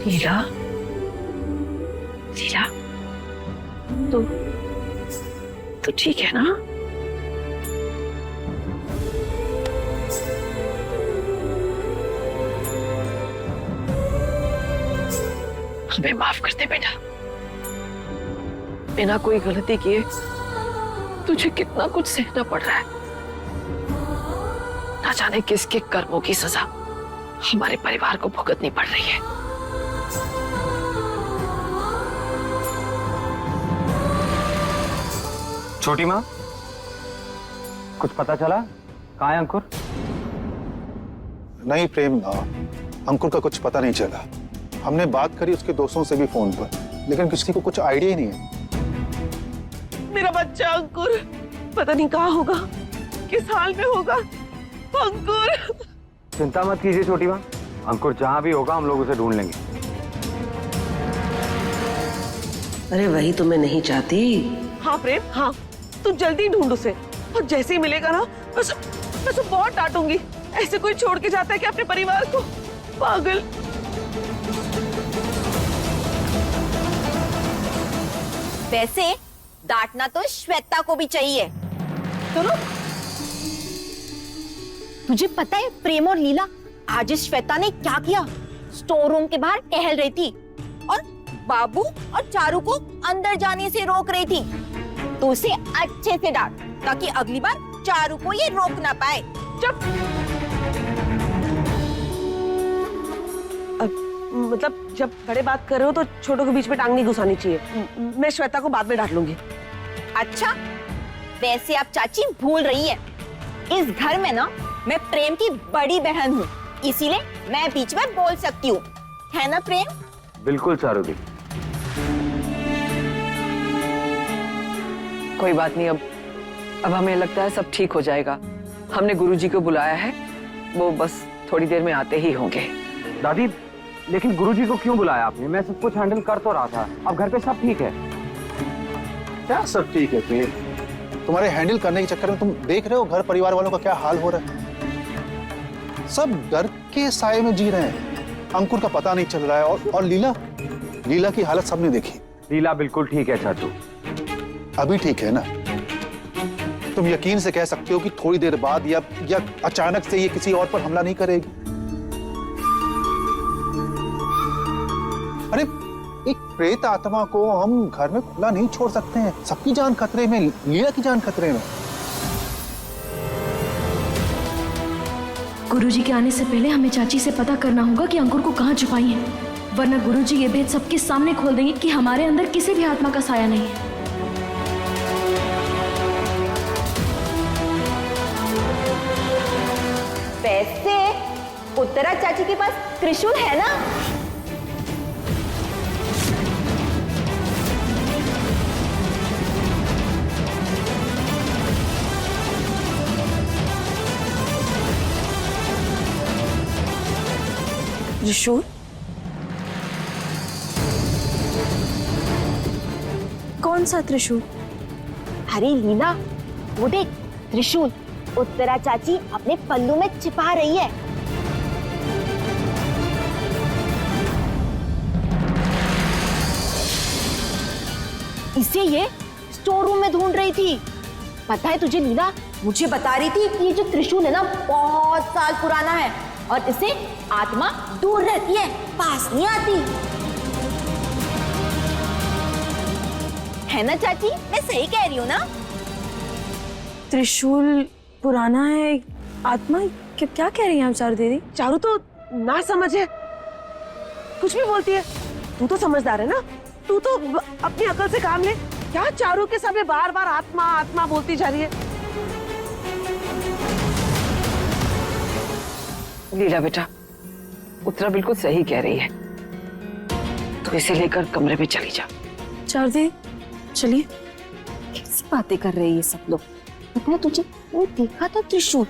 लीला, लीला, तू तू ठीक है ना? हमें माफ कर दे बेटा। बिना कोई गलती किए तुझे कितना कुछ सहना पड़ रहा है। ना जाने किसके कर्मों की सजा हमारे परिवार को भुगतनी पड़ रही है। छोटी माँ, कुछ पता चला? कहाँ है अंकुर? नहीं प्रेम, अंकुर का कुछ पता नहीं चला। हमने बात करी उसके दोस्तों से भी फोन पर, लेकिन किसी को कुछ आइडिया ही नहीं है। मेरा बच्चा अंकुर पता नहीं कहाँ होगा, किस हाल में होगा। अंकुर, चिंता मत कीजिए छोटी माँ, अंकुर जहाँ भी होगा हम लोग उसे ढूंढ लेंगे। अरे वही तो मैं नहीं चाहती। हाँ प्रेम, हाँ, तू जल्दी ढूंढ उसे, और जैसे ही मिलेगा ना मैं उसे बहुत डांटूंगी। ऐसे कोई छोड़ के जाता है कि अपने परिवार को? पागल। वैसे डांटना तो श्वेता को भी चाहिए। सुनो, तुझे पता है प्रेम और लीला आज इस श्वेता ने क्या किया? स्टोर रूम के बाहर टहल रही थी और बाबू और चारू को अंदर जाने से रोक रही थी। तो उसे अच्छे से डांट, ताकि अगली बार चारू को ये रोक ना पाए। चुप। मतलब जब बड़े बात कर रहे हो तो छोटों के बीच में टांग नहीं घुसानी चाहिए। मैं श्वेता को बाद में डांट लूंगी। अच्छा, वैसे आप चाची भूल रही है, इस घर में ना मैं प्रेम की बड़ी बहन हूँ, इसीलिए मैं बीच में बोल सकती हूँ, है ना प्रेम? बिल्कुल चारू दी। कोई बात नहीं, अब हमें लगता है सब ठीक हो जाएगा। हमने गुरुजी को बुलाया है, वो बस थोड़ी देर में आते ही होंगे। दादी, लेकिन गुरुजी को क्यों बुलाया आपने? मैं सब कुछ हैंडल कर तो रहा था। अब घर पे सब ठीक है। क्या सब ठीक है प्रेम? तुम्हारे हैंडल करने के चक्कर में तुम देख रहे हो घर परिवार वालों का क्या हाल हो रहा है। सब डर के साए में जी रहे हैं। अंकुर का पता नहीं चल रहा है, और लीला की हालत सबने देखी। लीला बिल्कुल ठीक है चाचू। अभी ठीक है ना? तुम यकीन से कह सकते हो कि थोड़ी देर बाद या अचानक से ये किसी और पर हमला नहीं करेगी? अरे एक प्रेत आत्मा को हम घर में खुला नहीं छोड़ सकते हैं। सबकी जान खतरे में, लीला की जान खतरे में। गुरुजी के आने से पहले हमें चाची से पता करना होगा कि अंकुर को कहाँ छुपाई है, वरना गुरुजी ये भेद सबके सामने खोल देंगे कि हमारे अंदर किसी भी आत्मा का साया नहीं है। वैसे उत्तरा चाची के पास त्रिशूल है ना? त्रिशूल? कौन सा त्रिशूल? अरे लीला, वो देख त्रिशूल उत्तरा चाची अपने पल्लू में छिपा रही है। इसे ये स्टोर रूम में ढूंढ रही थी। पता है तुझे लीला, मुझे बता रही थी कि ये जो त्रिशूल है ना बहुत साल पुराना है और इससे आत्मा दूर रहती है, पास नहीं आती। है ना चाची, मैं सही कह रही हूँ ना? त्रिशूल पुराना है, आत्मा क्या कह रही हैं आप चारू दीदी? चारू तो ना समझे, कुछ भी बोलती है। तू तो समझदार है ना, तू तो अपनी अकल से काम ले। क्या चारू के सामने बार बार आत्मा आत्मा बोलती जा रही है? लीला बेटा, उत्तरा बिल्कुल सही कह रही है, तो इसे लेकर कमरे में चली जा। चारू दीदी चलिए। कैसी बातें कर रहे हैं ये सब लोग? पता है तुझे, वो देखा था त्रिशूल।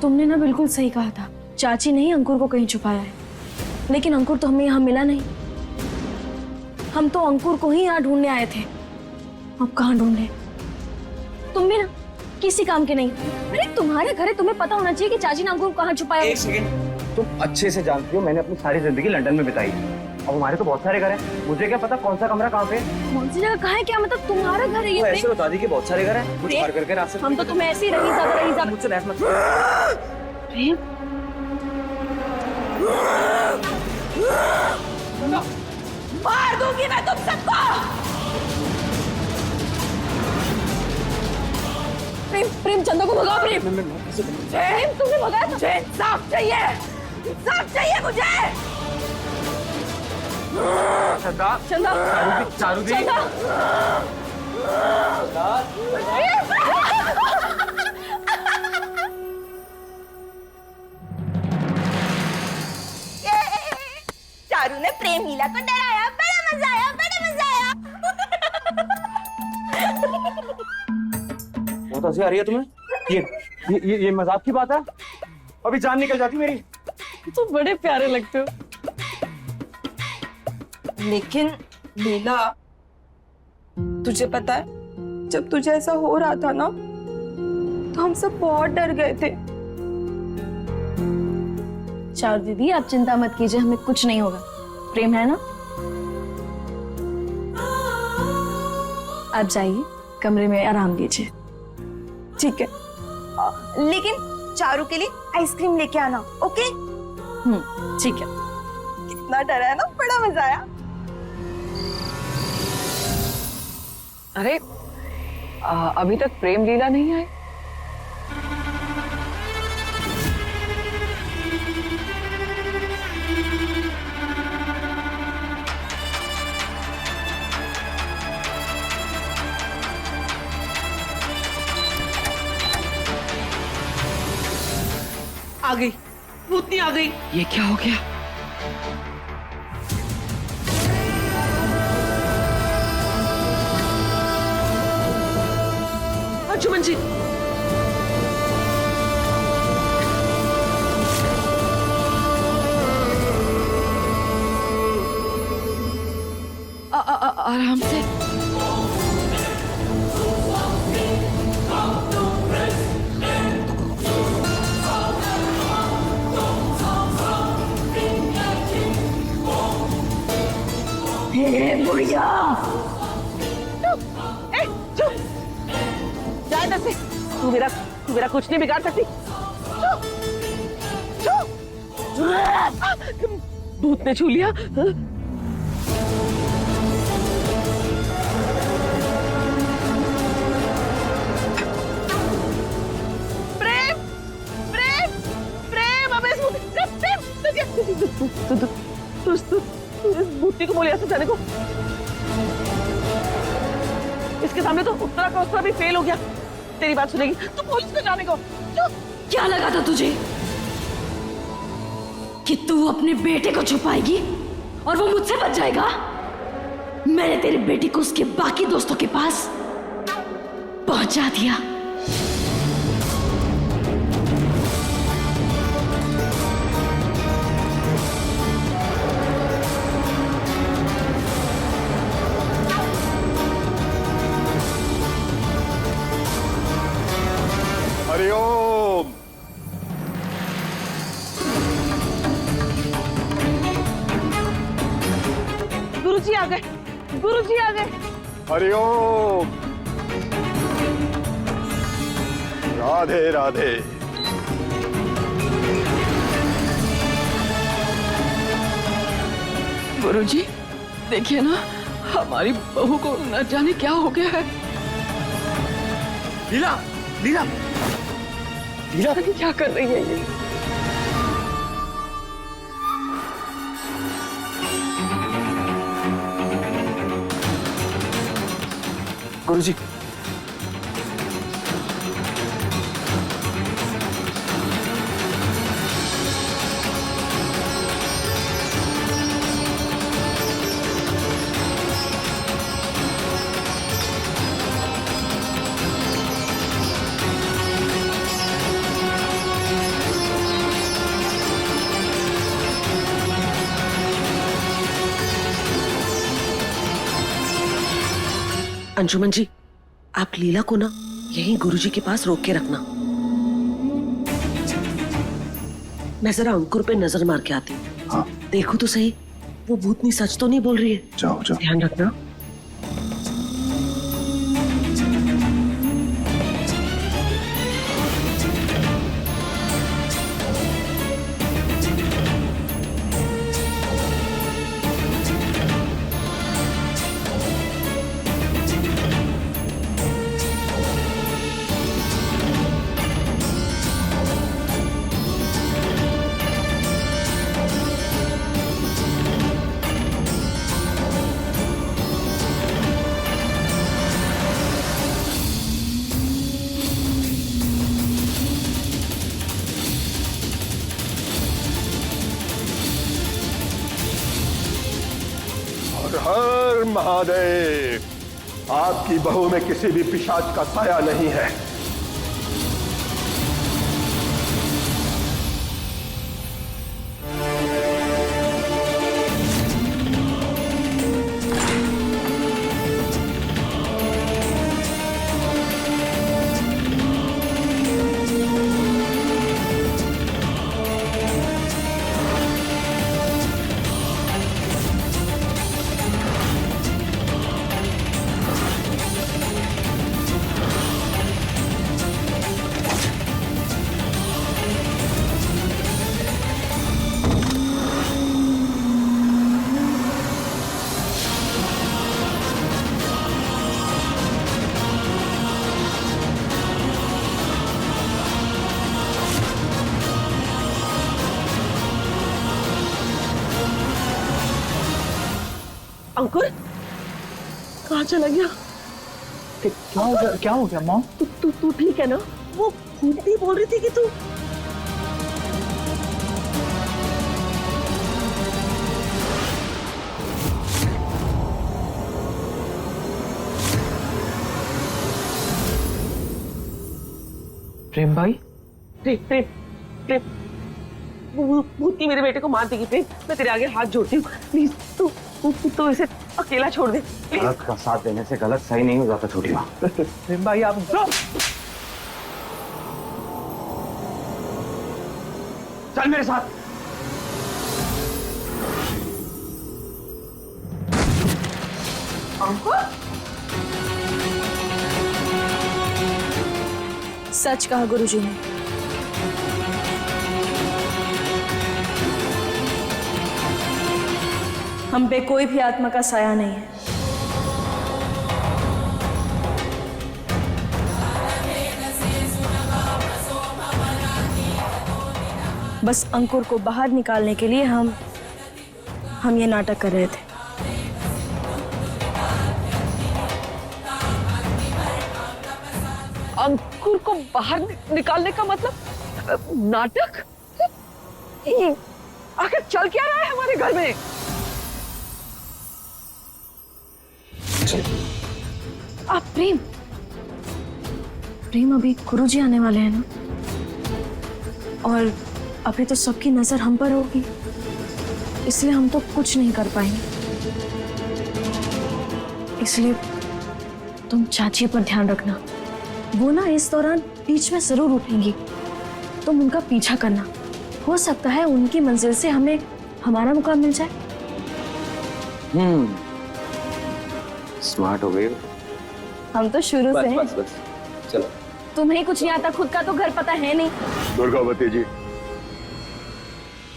तुमने ना बिल्कुल सही कहा था। चाची ने ही अंकुर को कहीं छुपाया है, लेकिन अंकुर तो हमें यहाँ मिला नहीं। हम तो अंकुर को ही यहाँ ढूंढने आए थे। अब कहाँ ढूंढे? तुम भी ना किसी काम के नहीं। अरे तुम्हारे घर है, तुम्हें पता होना चाहिए कि चाची ने अंकुर को कहाँ छुपाया। एक सेकंड, तुम अच्छे से जानती हो मैंने अपनी सारी जिंदगी लंदन में बिताई। अब हमारे तो बहुत सारे घर हैं, मुझे क्या पता कौन सा कमरा कहाँ पे है? कौन सी जगह कहाँ है? क्या मतलब तुम्हारा घर है तो ये? ऐसे बता दी कि बहुत सारे घर हैं, कुछ हर करके रास्ते। हम तो तुम्हें ऐसे ही रही ज्यादा मुझसे बहस मत करो। प्रेम, मार दूंगी मैं तुम सबको। प्रेम, प्रेम चंदा को भगाओ। प्रेम, प्रेम तुमने भगाया। मुझे इंसाफ चाहिए, इंसाफ चाहिए मुझे। चंदा, चंदा, चारू भी। चंदा, चारू ने प्रेम लीला को डराया, बड़ा मजा आया, बड़ा मजा आया। बहुत हंसी आ रही है तुम्हें? ये मजाक की बात है? अभी जान निकल जाती मेरी। तो बड़े प्यारे लगते हो। लेकिन लीला, तुझे पता है जब तुझे ऐसा हो रहा था ना तो हम सब बहुत डर गए थे। चारू दीदी आप चिंता मत कीजिए, हमें कुछ नहीं होगा। प्रेम है ना? आप जाइए कमरे में आराम कीजिए। ठीक है, लेकिन चारू के लिए आइसक्रीम लेके आना, ओके? ठीक है। कितना डरा है ना, बड़ा मजा आया। अरे अभी तक प्रेम लीला नहीं आई। आ गई, भूतनी आ गई। ये क्या हो गया? अंशुमन जी, आराम से। बुढ़िया, चुप, जा इधर से। तू मेरा कुछ नहीं बिगाड़ सकती। चुप, चुप। भूत ने छू लिया। प्रेम, प्रेम, प्रेम, अब इस इस भूतनी को बोले ऐसे जाने को। इसके सामने तो उत्तरा का उत्तरा भी फेल हो गया। तेरी बात सुनेगी तो पुलिस को जाने को। क्या लगा था तुझे कि तू अपने बेटे को छुपाएगी और वो मुझसे बच जाएगा? मैंने तेरी बेटी को उसके बाकी दोस्तों के पास पहुंचा दिया। हरिओम। गुरुजी आ गए, गुरुजी आ गए। हरिओम। राधे राधे। गुरुजी देखिए ना, हमारी बहू को न जाने क्या हो गया है। लीला, लीला, लीला क्या कर रही है ये? गुरुजी, अंशुमन जी, आप लीला को ना यहीं गुरुजी के पास रोक के रखना। मैं जरा अंकुर पे नजर मार के आती हूँ। हाँ। देखो तो सही, वो भूतनी सच तो नहीं बोल रही है। जाओ जाओ। ध्यान रखना। हर हर महादेव, आपकी बहू में किसी भी पिशाच का साया नहीं है। अंकुर कहाँ चला गया? क्या हो गया मॉम? तू ठीक है ना? वो भूतनी बोल रही थी कि तू प्रेम भाई, प्रेम प्रेम प्रेम भूतनी मेरे बेटे को मार देगी। प्रेम, मैं तेरे आगे हाथ जोड़ती हूँ, प्लीज तू इसे अकेला छोड़ दे प्लीज। गलत का साथ देने से गलत सही नहीं हो जाता छोटी माँ। प्रेम भाई आप चल मेरे साथ। सच कहा गुरुजी ने। हम पे कोई भी आत्मा का साया नहीं है। बस अंकुर को बाहर निकालने के लिए हम ये नाटक कर रहे थे। अंकुर को बाहर निकालने का मतलब नाटक? आखिर चल क्या रहा है हमारे घर में? आप प्रेम अभी गुरुजी आने वाले हैं ना, और अभी तो सबकी नजर हम पर होगी, इसलिए हम तो कुछ नहीं कर पाएंगे। इसलिए तुम चाची पर ध्यान रखना। वो ना इस दौरान बीच में जरूर उठेंगी, तुम उनका पीछा करना। हो सकता है उनकी मंजिल से हमें हमारा मुकाम मिल जाए। स्मार्ट हो गई। हम तो शुरू से हैं। बस चलो। तुम्हें कुछ नहीं आता, खुद का तो घर पता है नहीं। दुर्गावती जी,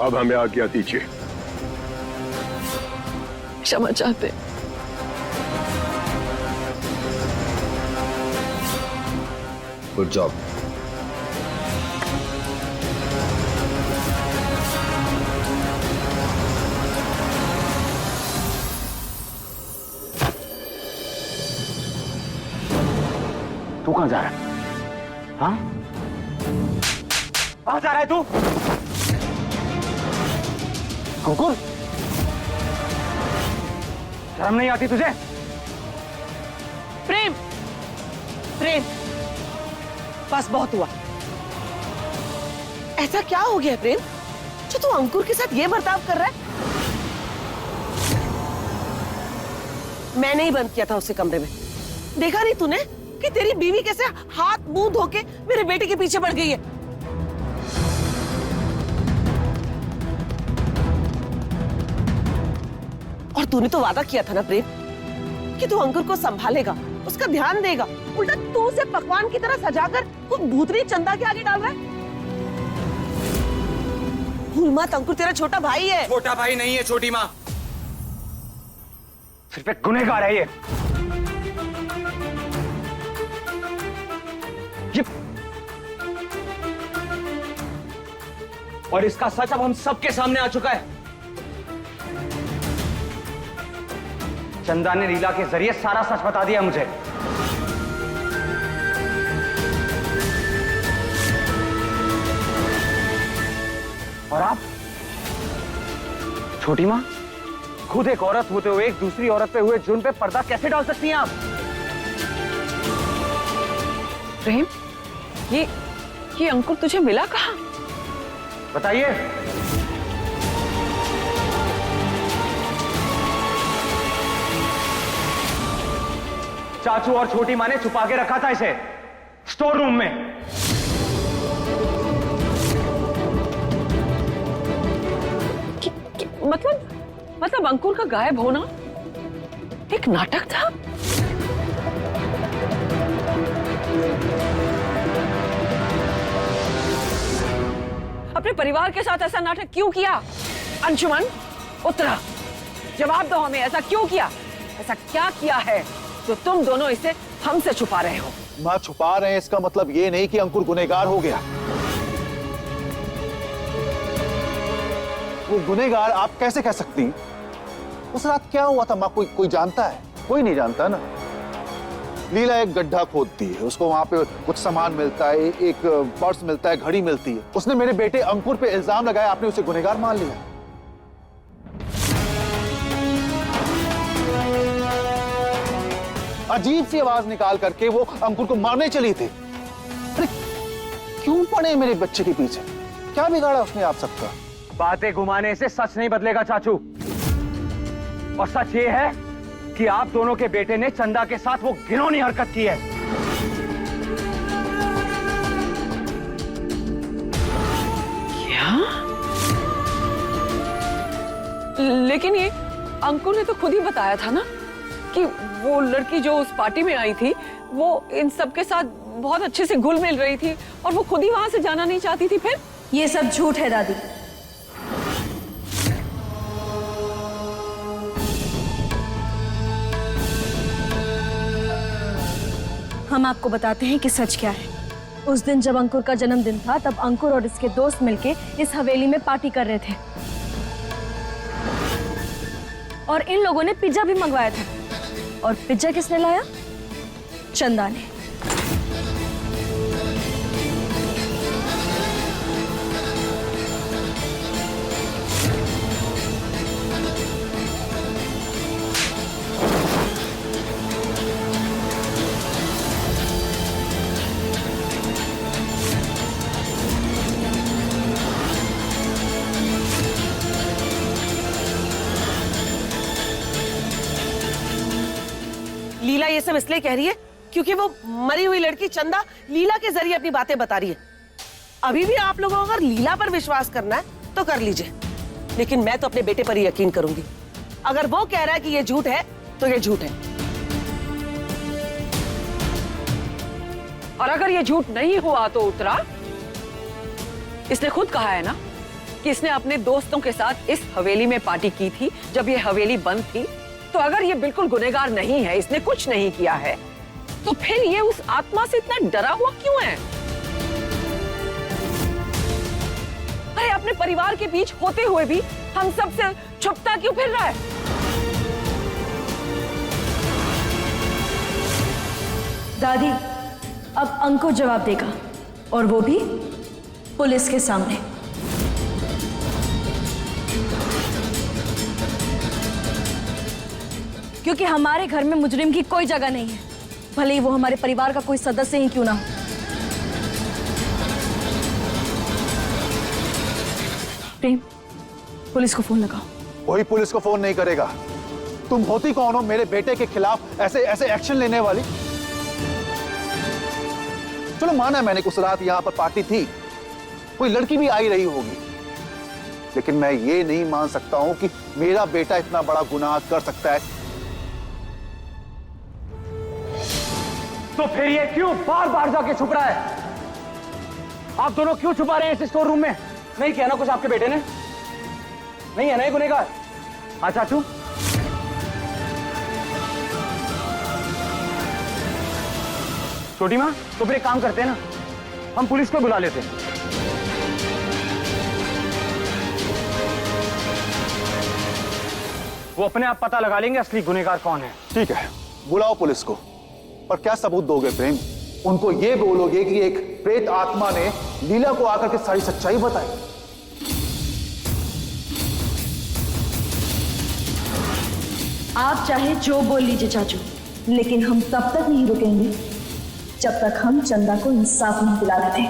अब हमें आज्ञा दीजिए। क्षमा चाहते। Good job. तू कहाँ जा रहा है? हाँ? कहाँ जा रहा है तू? अंकुर, शर्म नहीं आती तुझे? प्रेम प्रेम, बस बहुत हुआ। ऐसा क्या हो गया प्रेम जो तू अंकुर के साथ ये बर्ताव कर रहा है? मैंने ही बंद किया था उसे कमरे में। देखा नहीं तूने कि तेरी बीवी कैसे हाथ मुंह धो के मेरे बेटे के पीछे पड़ गई है? और तूने तो वादा किया था ना प्रेम कि तू अंकुर को संभालेगा, उसका ध्यान देगा। उल्टा तू उसे पकवान की तरह सजाकर वो भूतनी चंदा के आगे डाल रहा है। भूल मत, अंकुर तेरा छोटा भाई है। छोटा भाई नहीं है छोटी माँ, सिर्फ एक गुनहगार है ये। और इसका सच अब हम सबके सामने आ चुका है। चंदा ने लीला के जरिए सारा सच बता दिया मुझे। और आप छोटी माँ, खुद एक औरत होते हुए एक दूसरी औरत पे हुए जुर्म पे पर्दा कैसे डाल सकती हैं आप? प्रेम, ये अंकुर तुझे मिला कहाँ? बताइए। चाचू और छोटी माँ ने छुपा के रखा था इसे स्टोर रूम में। मतलब अंकुर का गायब होना एक नाटक था? अपने परिवार के साथ ऐसा नाटक क्यों किया? अंशुमन, उत्तरा, जवाब दो हमें, ऐसा क्यों किया? ऐसा क्या किया है जो तुम दोनों इसे हमसे छुपा रहे हो? माँ, छुपा रहे हैं इसका मतलब ये नहीं कि अंकुर गुनहगार हो गया। वो गुनहगार आप कैसे कह सकती हैं? उस रात क्या हुआ था माँ, कोई जानता है? कोई नहीं जानता ना। लीला एक गड्ढा खोदती है, उसको वहां पे कुछ सामान मिलता है, एक पर्स मिलता है, घड़ी मिलती है। उसने मेरे बेटे अंकुर पे इल्जाम लगाया, आपने उसे गुनहगार मान लिया। अजीब सी आवाज निकाल करके वो अंकुर को मारने चली थी। अरे क्यों पड़े मेरे बच्चे के पीछे? क्या बिगाड़ा उसने आप सबका? बातें घुमाने से सच नहीं बदलेगा चाचू। और सच ये है कि आप दोनों के बेटे ने चंदा के साथ वो घिनौनी हरकत की है। क्या? लेकिन ये अंकुर ने तो खुद ही बताया था ना कि वो लड़की जो उस पार्टी में आई थी वो इन सब के साथ बहुत अच्छे से घुल मिल रही थी और वो खुद ही वहां से जाना नहीं चाहती थी। फिर ये सब झूठ है दादी। हम आपको बताते हैं कि सच क्या है। उस दिन जब अंकुर का जन्मदिन था तब अंकुर और इसके दोस्त मिलके इस हवेली में पार्टी कर रहे थे और इन लोगों ने पिज्जा भी मंगवाया था। और पिज्जा किसने लाया? चंदा ने। लीला ये सब इसलिए कह रही है क्योंकि वो मरी हुई लड़की चंदा लीला के जरिए अपनी बातें बता रही है। अभी भी आप लोगों को अगर लीला पर विश्वास करना है तो कर लीजिए, लेकिन मैं तो अपने बेटे पर ही यकीन करूंगी। अगर वो कह रहा है कि ये झूठ है तो ये झूठ है। और अगर ये झूठ नहीं हुआ तो उत्तरा, इसने खुद कहा है ना कि इसने अपने दोस्तों के साथ इस हवेली में पार्टी की थी जब ये हवेली बंद थी। तो अगर ये बिल्कुल गुनहगार नहीं है, इसने कुछ नहीं किया है, तो फिर ये उस आत्मा से इतना डरा हुआ क्यों है? अरे अपने परिवार के बीच होते हुए भी हम सब से छुपता क्यों फिर रहा है? दादी, अब अंकुर जवाब देगा और वो भी पुलिस के सामने। क्योंकि हमारे घर में मुजरिम की कोई जगह नहीं है, भले ही वो हमारे परिवार का कोई सदस्य ही क्यों ना हो। प्रेम, पुलिस को फोन लगाओ। कोई पुलिस को फोन नहीं करेगा। तुम होती कौन हो मेरे बेटे के खिलाफ ऐसे ऐसे एक्शन लेने वाली? चलो माना मैंने उस रात यहां पर पार्टी थी, कोई लड़की भी आई रही होगी, लेकिन मैं ये नहीं मान सकता हूं कि मेरा बेटा इतना बड़ा गुनाह कर सकता है। तो फिर ये क्यों बार बार जाके छुप रहा है? आप दोनों क्यों छुपा रहे हैं इस स्टोर रूम में? नहीं किया ना कुछ आपके बेटे ने? नहीं है ना ये गुनहगार? हाँ चाचू, छोटी माँ, तो फिर एक काम करते हैं ना, हम पुलिस को बुला लेते हैं। वो अपने आप पता लगा लेंगे असली गुनहगार कौन है। ठीक है, बुलाओ पुलिस को। पर क्या सबूत दोगे प्रेम? उनको ये बोलोगे कि एक प्रेत आत्मा ने लीला को आकर के सारी सच्चाई बताई? आप चाहे जो बोल लीजिए चाचू, लेकिन हम तब तक नहीं रुकेंगे जब तक हम चंदा को इंसाफ नहीं दिला देते।